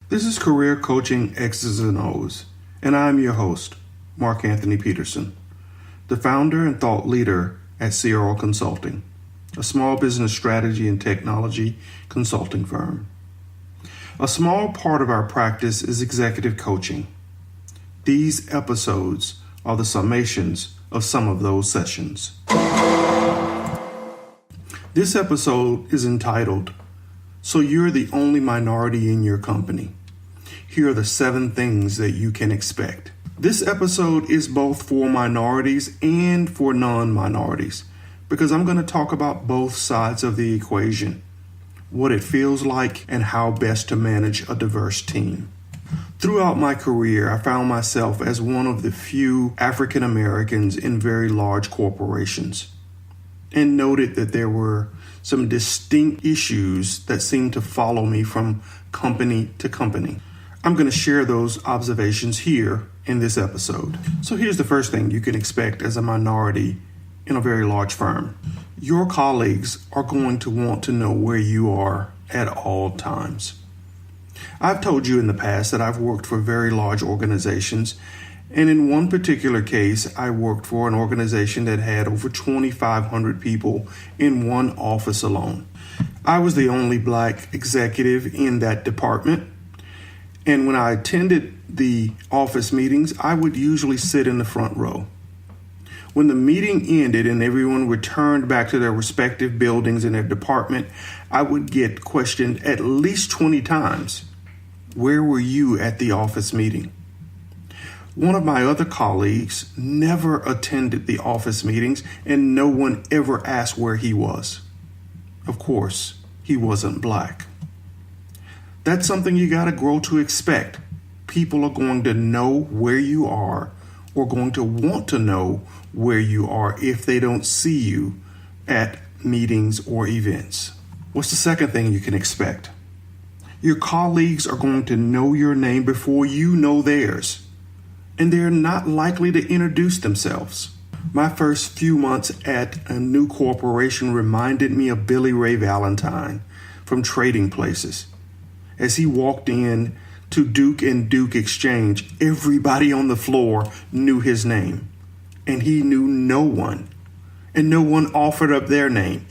This is Career Coaching X's and O's, and I'm your host, Mark Anthony Peterson, the founder and thought leader at CRO Consulting, a small business strategy and technology consulting firm. A small part of our practice is executive coaching. These episodes are the summations of some of those sessions. This episode is entitled, So You're the Only Minority in Your Company. Here are the 7 things that you can expect. This episode is both for minorities and for non-minorities because I'm going to talk about both sides of the equation, what it feels like, and how best to manage a diverse team. Throughout my career, I found myself as one of the few African Americans in very large corporations and noted that there were some distinct issues that seemed to follow me from company to company. I'm going to share those observations here in this episode. So here's the first thing you can expect as a minority in a very large firm. Your colleagues are going to want to know where you are at all times. I've told you in the past that I've worked for very large organizations, and in one particular case, I worked for an organization that had over 2,500 people in one office alone. I was the only Black executive in that department, and when I attended the office meetings, I would usually sit in the front row. When the meeting ended and everyone returned back to their respective buildings and their department, I would get questioned at least 20 times. Where were you at the office meeting? One of my other colleagues never attended the office meetings and no one ever asked where he was. Of course, he wasn't Black. That's something you got to grow to expect. People are going to know where you are or going to want to know where you are if they don't see you at meetings or events. What's the second thing you can expect? Your colleagues are going to know your name before you know theirs, and they're not likely to introduce themselves. My first few months at a new corporation reminded me of Billy Ray Valentine from Trading Places. As he walked in to Duke and Duke Exchange, everybody on the floor knew his name, and he knew no one, and no one offered up their name,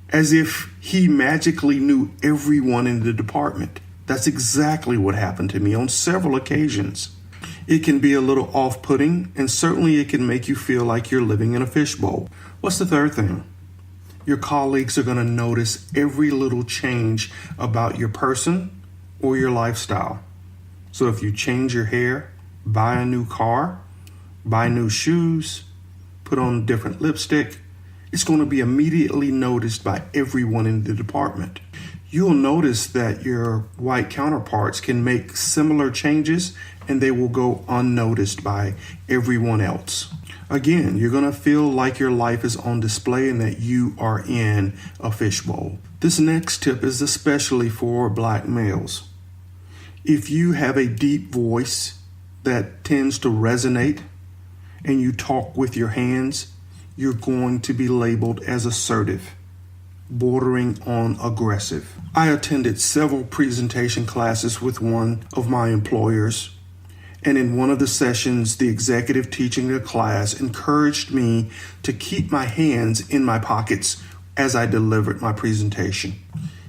as if he magically knew everyone in the department. That's exactly what happened to me on several occasions. It can be a little off-putting, and certainly it can make you feel like you're living in a fishbowl. What's the third thing? Your colleagues are going to notice every little change about your person or your lifestyle. So if you change your hair, buy a new car, buy new shoes, put on different lipstick, it's going to be immediately noticed by everyone in the department. You'll notice that your white counterparts can make similar changes and they will go unnoticed by everyone else. Again, you're going to feel like your life is on display and that you are in a fishbowl. This next tip is especially for Black males. If you have a deep voice that tends to resonate and you talk with your hands, you're going to be labeled as assertive, bordering on aggressive. I attended several presentation classes with one of my employers, and in one of the sessions, the executive teaching the class encouraged me to keep my hands in my pockets as I delivered my presentation.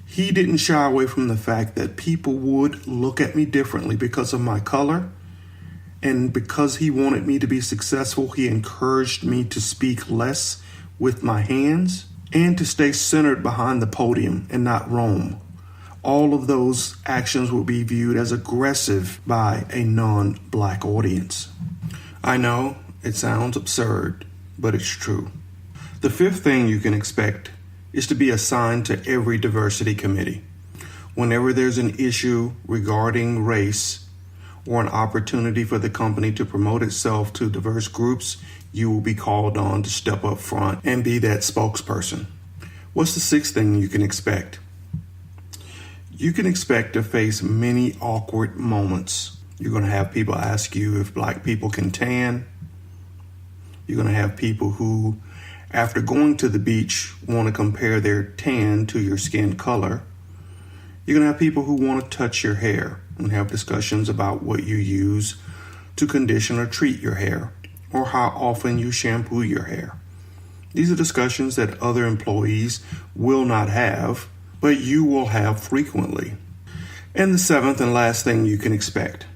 He didn't shy away from the fact that people would look at me differently because of my color, and because he wanted me to be successful, he encouraged me to speak less with my hands and to stay centered behind the podium and not roam. All of those actions will be viewed as aggressive by a non-Black audience. I know it sounds absurd, but it's true. The fifth thing you can expect is to be assigned to every diversity committee. Whenever there's an issue regarding race or an opportunity for the company to promote itself to diverse groups, you will be called on to step up front and be that spokesperson. What's the sixth thing you can expect? You can expect to face many awkward moments. You're going to have people ask you if Black people can tan. You're going to have people who, after going to the beach, want to compare their tan to your skin color. You're going to have people who want to touch your hair and have discussions about what you use to condition or treat your hair, or how often you shampoo your hair. These are discussions that other employees will not have, but you will have frequently. And the seventh and last thing you can expect.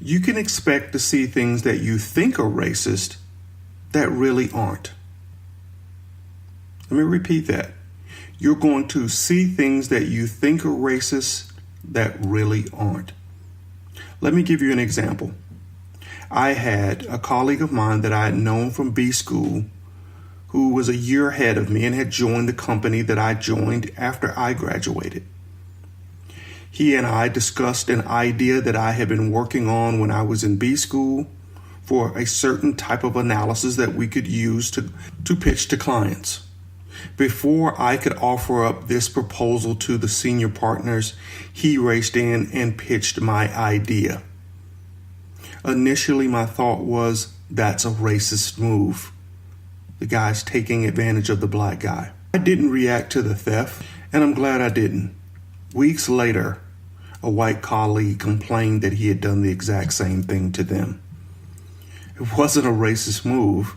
You can expect to see things that you think are racist that really aren't. Let me repeat that. You're going to see things that you think are racist that really aren't. Let me give you an example. I had a colleague of mine that I had known from B school who was a year ahead of me and had joined the company that I joined after I graduated. He and I discussed an idea that I had been working on when I was in B school for a certain type of analysis that we could use to pitch to clients. Before I could offer up this proposal to the senior partners, he raced in and pitched my idea. Initially, my thought was, that's a racist move. The guy's taking advantage of the black guy. I didn't react to the theft, and I'm glad I didn't. Weeks later, a white colleague complained that he had done the exact same thing to them. It wasn't a racist move.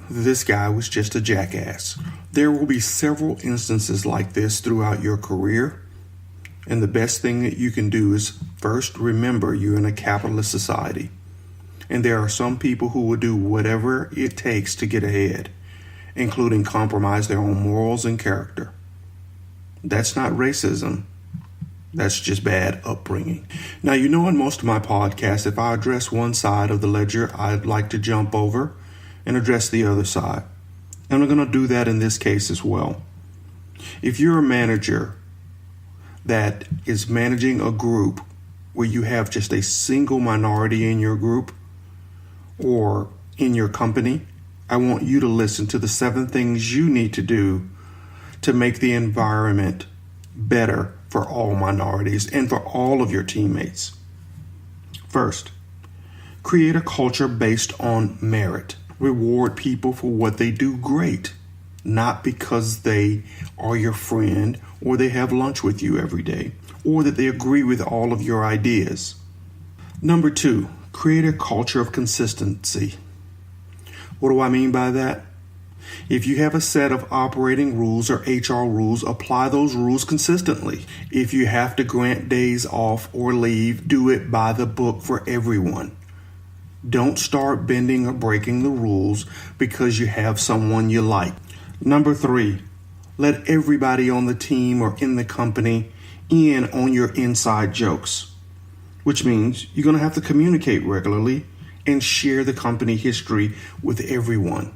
This guy was just a jackass. There will be several instances like this throughout your career, and the best thing that you can do is first remember you're in a capitalist society, and there are some people who will do whatever it takes to get ahead, including compromise their own morals and character. That's not racism. That's just bad upbringing. Now, you know, in most of my podcasts, if I address one side of the ledger, I'd like to jump over and address the other side. And I'm going to do that in this case as well. If you're a manager that is managing a group where you have just a single minority in your group or in your company, I want you to listen to the 7 things you need to do to make the environment better for all minorities and for all of your teammates. First, create a culture based on merit. Reward people for what they do great, not because they are your friend or they have lunch with you every day or that they agree with all of your ideas. Number 2, create a culture of consistency. What do I mean by that? If you have a set of operating rules or HR rules, apply those rules consistently. If you have to grant days off or leave, do it by the book for everyone. Don't start bending or breaking the rules because you have someone you like. Number 3, let everybody on the team or in the company in on your inside jokes, which means you're going to have to communicate regularly and share the company history with everyone.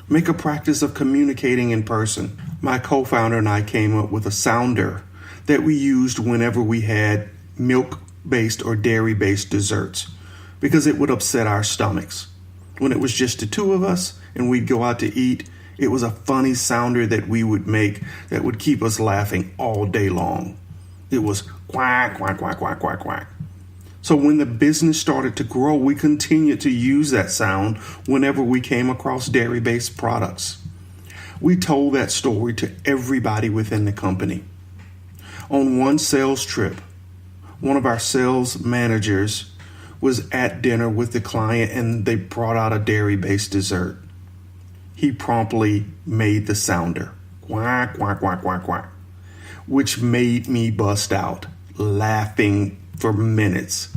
Make a practice of communicating in person. My co-founder and I came up with a sounder that we used whenever we had milk-based or dairy-based desserts because it would upset our stomachs. When it was just the 2 of us and we'd go out to eat, it was a funny sounder that we would make that would keep us laughing all day long. It was quack, quack, quack, quack, quack, quack. So when the business started to grow, we continued to use that sound whenever we came across dairy-based products. We told that story to everybody within the company. On one sales trip, one of our sales managers was at dinner with the client and they brought out a dairy-based dessert. He promptly made the sounder, quack, quack, quack, quack, quack, which made me bust out laughing for minutes.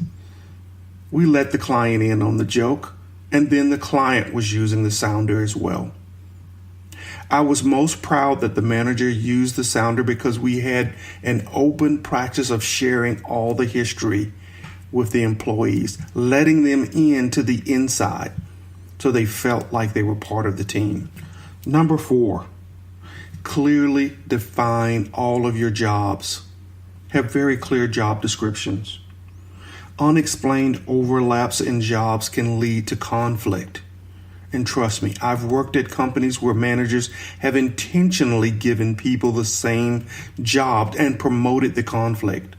We let the client in on the joke, and then the client was using the sounder as well. I was most proud that the manager used the sounder because we had an open practice of sharing all the history with the employees, letting them into the inside so they felt like they were part of the team. Number 4, clearly define all of your jobs. Have very clear job descriptions. Unexplained overlaps in jobs can lead to conflict. And trust me, I've worked at companies where managers have intentionally given people the same job and promoted the conflict,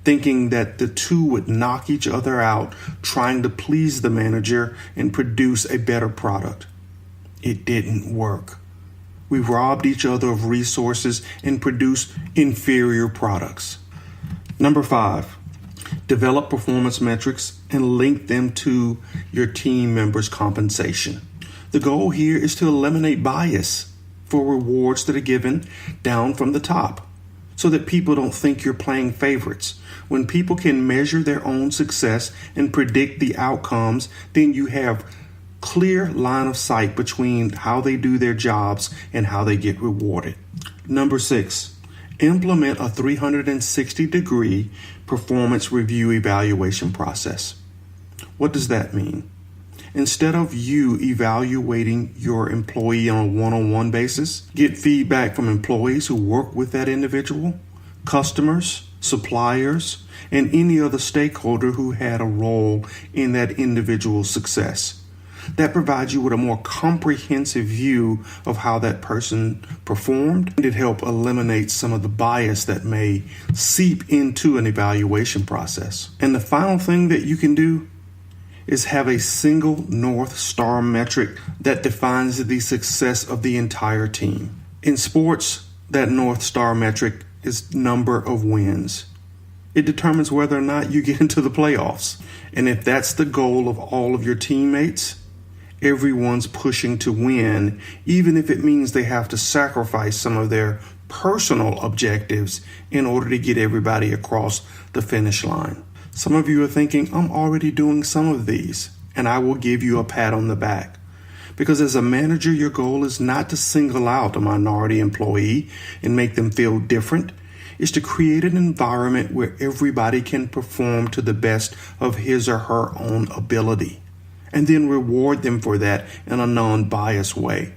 thinking that the 2 would knock each other out, trying to please the manager and produce a better product. It didn't work. We robbed each other of resources and produced inferior products. Number 5, develop performance metrics and link them to your team members' compensation. The goal here is to eliminate bias for rewards that are given down from the top so that people don't think you're playing favorites. When people can measure their own success and predict the outcomes, then you have clear line of sight between how they do their jobs and how they get rewarded. Number 6, implement a 360-degree performance review evaluation process. What does that mean? Instead of you evaluating your employee on a one-on-one basis, get feedback from employees who work with that individual, customers, suppliers, and any other stakeholder who had a role in that individual's success. That provides you with a more comprehensive view of how that person performed, and it helps eliminate some of the bias that may seep into an evaluation process. And the final thing that you can do is have a single North Star metric that defines the success of the entire team. In sports, that North Star metric is number of wins. It determines whether or not you get into the playoffs. And if that's the goal of all of your teammates, everyone's pushing to win, even if it means they have to sacrifice some of their personal objectives in order to get everybody across the finish line. Some of you are thinking, I'm already doing some of these, and I will give you a pat on the back. Because as a manager, your goal is not to single out a minority employee and make them feel different. It's to create an environment where everybody can perform to the best of his or her own ability, and then reward them for that in a non-biased way.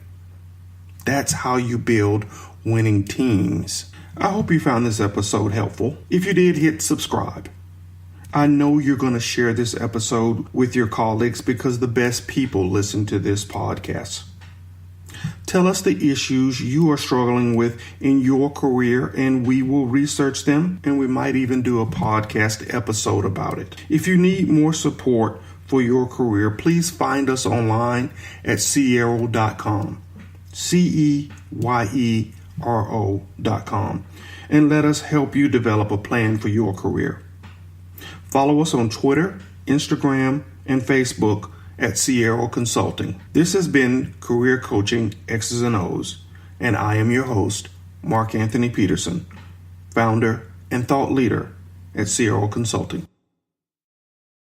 That's how you build winning teams. I hope you found this episode helpful. If you did, hit subscribe. I know you're going to share this episode with your colleagues because the best people listen to this podcast. Tell us the issues you are struggling with in your career, and we will research them, and we might even do a podcast episode about it. If you need more support for your career, please find us online at Ceyero.com, Ceyero.com, and let us help you develop a plan for your career. Follow us on Twitter, Instagram, and Facebook at Ceyero Consulting. This has been Career Coaching X's and O's, and I am your host, Mark Anthony Peterson, founder and thought leader at Ceyero Consulting.